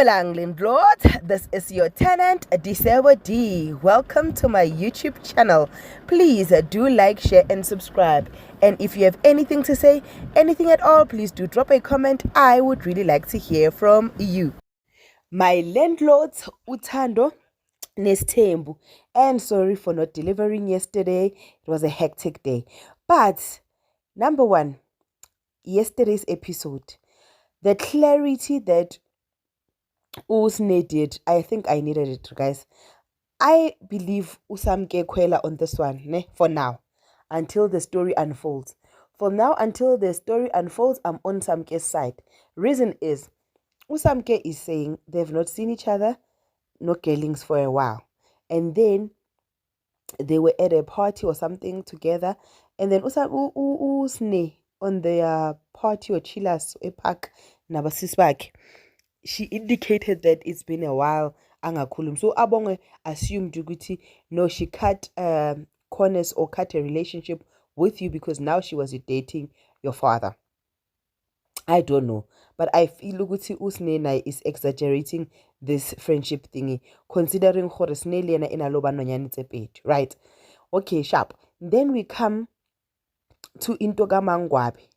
Dumelang landlord, this is your tenant Disebo D. Welcome to my YouTube channel. Please do like, share and subscribe. And if you have anything to say, anything at all, please do drop a comment. I would really like to hear from you. My landlords Utando Nestembu, and sorry for not delivering yesterday. It was a hectic day. But number one, yesterday's episode, the clarity that Usne did, I think I needed it, guys. I believe Usamke Kwela on this one, ne, for now, until the story unfolds. For now, until the story unfolds, I'm on Samke's side. Reason is, Usamke is saying they've not seen each other, no killings for a while. And then they were at a party or something together. And then Usne on their party or chillers, a park, Nabasisbak, she indicated that it's been a while angakhulumi. So Abonge assumed ukuthi no, she cut corners or cut a relationship with you because now she was dating your father. I don't know, but I feel ukuthi Usnena is exaggerating this friendship thingy, considering gore Snele yena inaloba nonyane tse pedi, right? Okay, sharp. Then we come to into kaMangwabi,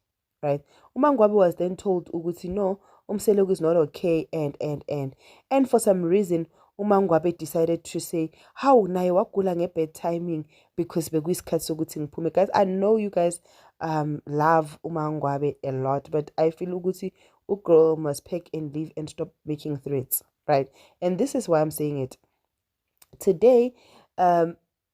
right? uMangwabi was then told ukuthi no, Umseleku is not okay, and for some reason uMangwabi decided to say how naye wagula ngebad timing because bekuyisikhathi sokuthi ngiphume. Guys, I know you guys love uMangwabi a lot, but I feel ukuthi girl must pack and leave and stop making threats, right? And this is why I'm saying it today.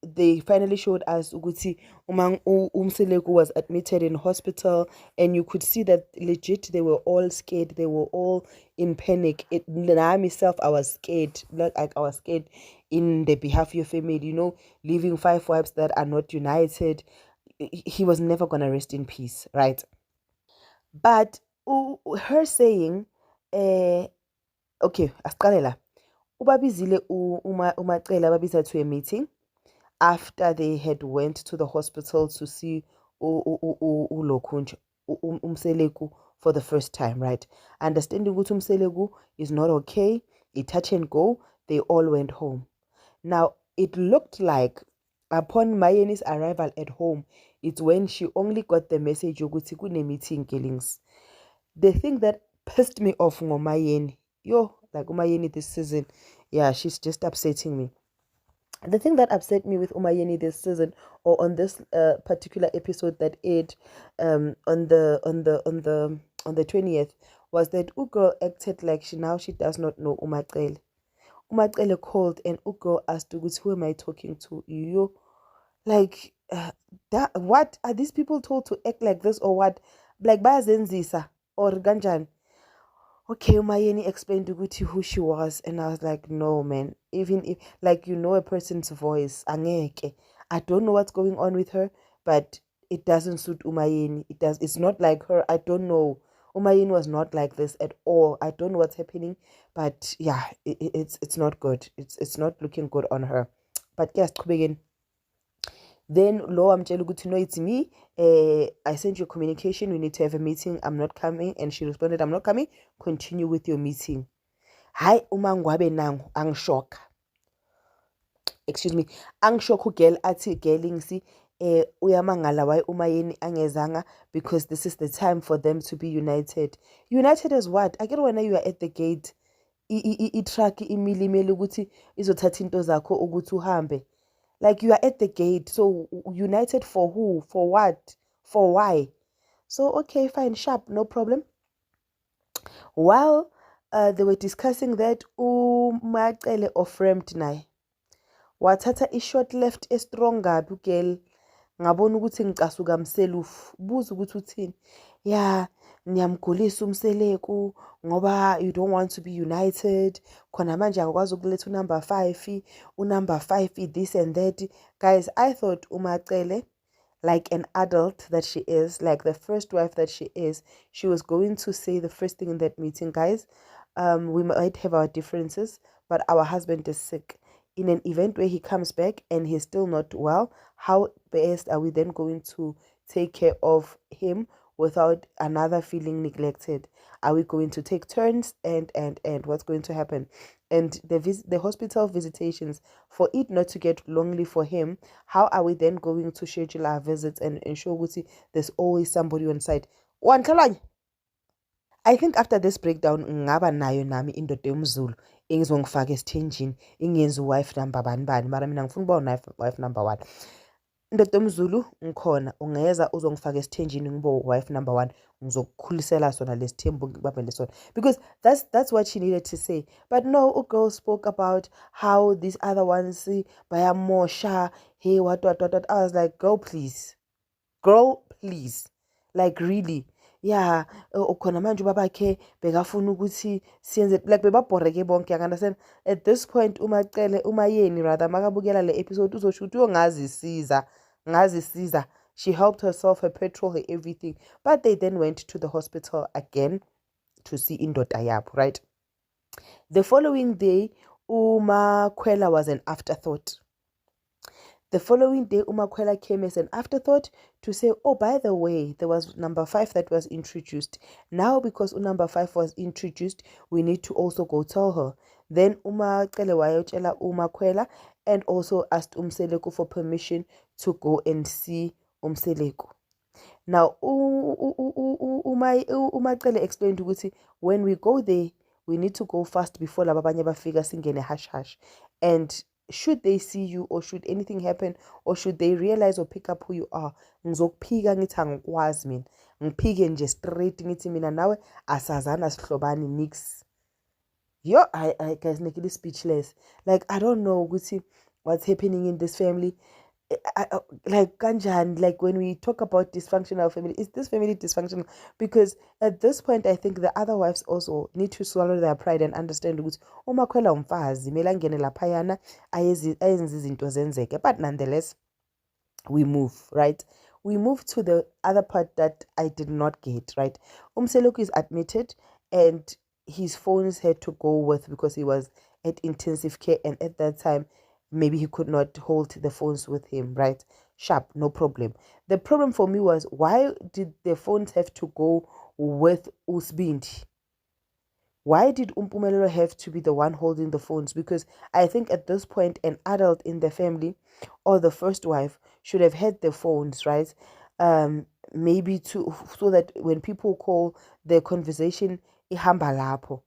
They finally showed us ukuthi Umseleku was admitted in hospital, and you could see that legit they were all scared. They were all in panic. I myself, I was scared. Like I was scared in the behalf of your family. You know, leaving 5 wives that are not united. He was never gonna rest in peace, right? But her saying, okay, asiqalela. Ubabizile uMacele babiza to a meeting after they had went to the hospital to see Umseleku for the first time, right? Understanding ukuthi Umseleku is not okay, it touch and go, they all went home. Now, it looked like upon Mayeni's arrival at home, it's when she only got the message ukuthi kune meeting killings. The thing that pissed me off Mayeni, like Umayeni this season, yeah, she's just upsetting me. The thing that upset me with Umayeni this season, or on this particular episode that aired on the 20th, was that Ugo acted like she does not know Umacele. Umacele called and Ugo asked Ugus, who am I talking to? You, like that? What are these people told to act like this, or what? Like Bazenzisa or Ganjan? Okay, Umayeni explained to Guti who she was, and I was like, no, man. Even if, like, you know a person's voice, angeke. I don't know what's going on with her, but it doesn't suit Umayeni. It's not like her. I don't know. Umayeni was not like this at all. I don't know what's happening, but yeah, it's not good. It's not looking good on her. But yes, begin. Then lo amtshela ukuthi no, it's me. I sent you communication. We need to have a meeting. I'm not coming. And she responded, I'm not coming. Continue with your meeting. Hi, uMangwabi nangu angishoka. Excuse me. Angishoka girl athi girlingsi uyamangala why Umayeni angezanga, because this is the time for them to be united. United as what? I get when you are at the gate. I-truck imilimeli ukuthi izothatha into zakho ukuthi uhambe. Like, you are at the gate, so united for who? For what? For why? So, okay, fine, sharp, no problem. While they were discussing that, uMacele offered naye wathatha i-short left estronger girl. Ngabona ukuthi ngicasuka mselufu. Buza ukuthi uthini. Yeah, niyamgulisa Umseleku ngoba you don't want to be united. Khona manje akwazi ukuletha unumber 5, unumber 5 this and that. Guys, I thought uMacele, like an adult that she is, like the first wife that she is, she was going to say the first thing in that meeting, guys, we might have our differences, but our husband is sick. In an event where he comes back and he's still not well, how best are we then going to take care of him without another feeling neglected? Are we going to take turns, and what's going to happen? And the hospital visitations, for it not to get lonely for him, how are we then going to schedule our visits and ensure there's always somebody on site? One Kalanya. I think after this breakdown ngaba nayo nami indoda yomZulu engizongifaka esithenjini ingenzi wife number bani mara mina ngifuna ukuba wife number 1. Indoda yomZulu ngikhona, ungeza uzongifaka esithenjini ngibo wife number 1, ngizokukhulisela sona lesithembu ngibambele sona, because that's what she needed to say. But no, a girl spoke about how these other ones bayamosha, hey what. I was like, girl please, like really. Yeah, ukhona manje babakhe bekafuna ukuthi siyenze like bebabhoreke bonke, understand. At this point umayeni rather makabukela le episode uzosho ukuthi ngazisiza, she helped herself, her petrol, her everything. But they then went to the hospital again to see indoda yabo, right? The following day uMakhwela was an afterthought. The following day, Umakhwela came as an afterthought to say, oh, by the way, there was number 5 that was introduced. Now, because number 5 was introduced, we need to also go tell her. Then Umakhwela wayotshela Umakhwela and also asked Umseleko for permission to go and see Umseleko. Now, Umakhwela explained to Guti, when we go there, we need to go fast before lababanye bafika singene hush. And should they see you, or should anything happen, or should they realize or pick up who you are, ngizokuphika ngithi angikwazi mina, ngiphike nje straight ngithi mina nawe asazana sihlobani nix. Yo, I guys naked speechless. Like, I don't know what's happening in this family. Like kanjani, like when we talk about dysfunctional family, is this family dysfunctional? Because at this point I think the other wives also need to swallow their pride and understand ukuthi uMakhwela umfazi mele angene laphayana ayenze izinto zenzeke. But nonetheless, we move to the other part that I did not get, right? Umseleko is admitted and his phones had to go with, because he was at intensive care, and at that time maybe he could not hold the phones with him, right? Sharp, no problem. The problem for me was, why did the phones have to go with Usbindi? Why did Umpumelelo have to be the one holding the phones? Because I think at this point, an adult in the family or the first wife should have had the phones, right? Maybe so that when people call, the conversation ihamba lapho.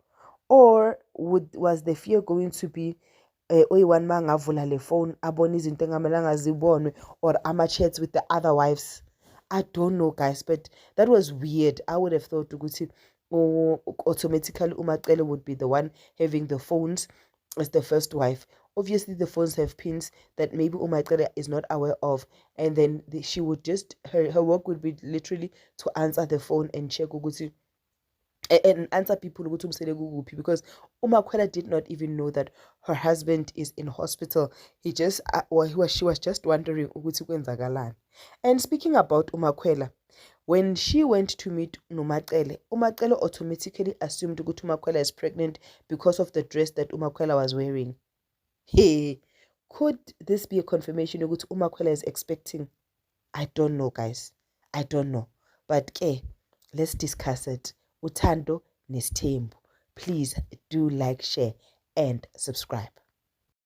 Or was the fear going to be one man ngavula le phone abone izinto engamelanga zibonwe, or ama-chats with the other wives? I don't know, guys, but that was weird. I would have thought ukuthi automatically Umacele would be the one having the phones as the first wife. Obviously the phones have pins that maybe Umacele is not aware of, and then she would just, her work would be literally to answer the phone and check ukuthi and answer people ukuthi Umseleko kuphi, because Umakhwela did not even know that her husband is in hospital. She was just wondering ukuthi kwenzakalani. And speaking about Umakhwela, when she went to meet Umacele automatically assumed ukuthi Umakhwela is pregnant because of the dress that Umakhwela was wearing. Hey, could this be a confirmation ukuthi Umakhwela is expecting? I don't know, guys. I don't know. But let's discuss it. Uthando nesithembu. Please do like, share, and subscribe.